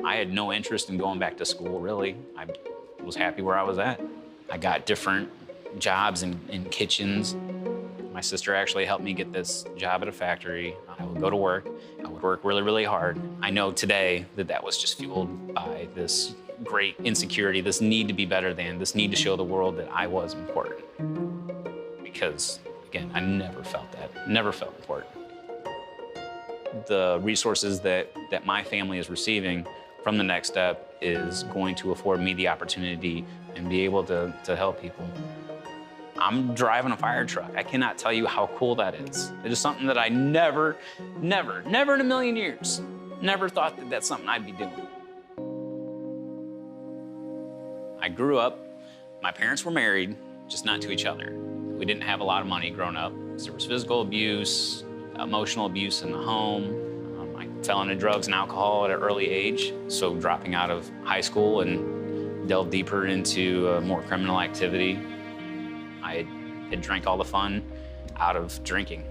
I had no interest in going back to school, really. I was happy where I was at. I got different jobs in kitchens. My sister actually helped me get this job at a factory. I would go to work. I would work really, really hard. I know today that that was just fueled by this great insecurity, this need to be better than, this need to show the world that I was important. Because, again, I never felt that, never felt important. The resources that my family is receiving from the Next Step is going to afford me the opportunity and be able to help people. I'm driving a fire truck. I cannot tell you how cool that is. It is something that I never in a million years, never thought that that's something I'd be doing. I grew up, my parents were married, just not to each other. We didn't have a lot of money growing up. There was physical abuse, emotional abuse in the home. I fell into drugs and alcohol at an early age, so dropping out of high school and delved deeper into more criminal activity. I had drank all the fun out of drinking.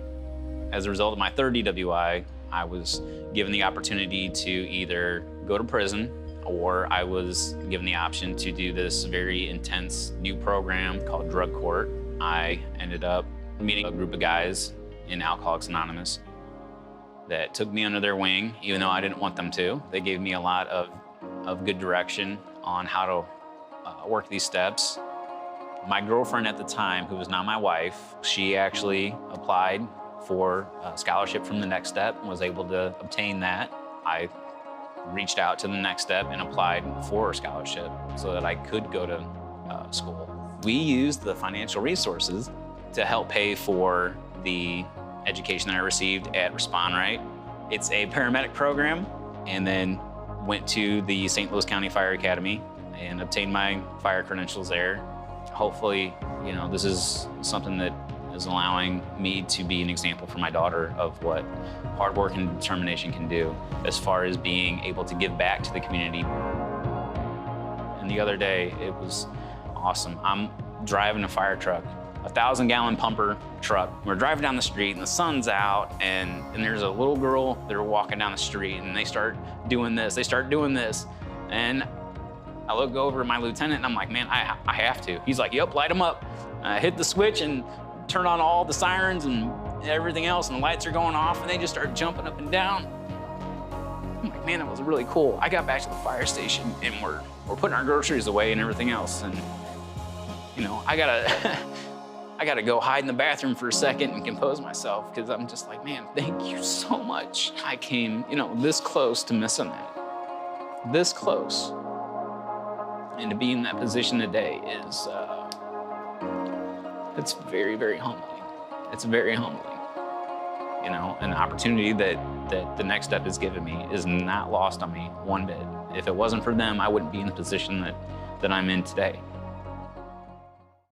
As a result of my third DWI, I was given the opportunity to either go to prison or I was given the option to do this very intense new program called drug court. I ended up meeting a group of guys in Alcoholics Anonymous that took me under their wing, even though I didn't want them to. They gave me a lot of good direction on how to work these steps. My girlfriend at the time, who was now my wife, she actually applied for a scholarship from the Next Step and was able to obtain that. I reached out to the Next Step and applied for a scholarship so that I could go to school. We used the financial resources to help pay for the education that I received at Respond Right. It's a paramedic program, and then went to the St. Louis County Fire Academy and obtained my fire credentials there. Hopefully, you know, this is something that is allowing me to be an example for my daughter of what hard work and determination can do as far as being able to give back to the community. And the other day, it was awesome. I'm driving a fire truck, a 1,000-gallon pumper truck. We're driving down the street and the sun's out, and there's a little girl, they're walking down the street and they start doing this, and I look over at my lieutenant and I'm like, man, I have to. He's like, yep, light them up. I hit the switch and turn on all the sirens and everything else, and the lights are going off, and they just start jumping up and down. I'm like, man, that was really cool. I got back to the fire station and we're putting our groceries away and everything else, and you know, I gotta go hide in the bathroom for a second and compose myself, because I'm just like, man, thank you so much. I came, you know, this close to missing that, this close. And to be in that position today is, it's very, very humbling. It's very humbling. You know, an opportunity that the Next Step has given me is not lost on me one bit. If it wasn't for them, I wouldn't be in the position that I'm in today.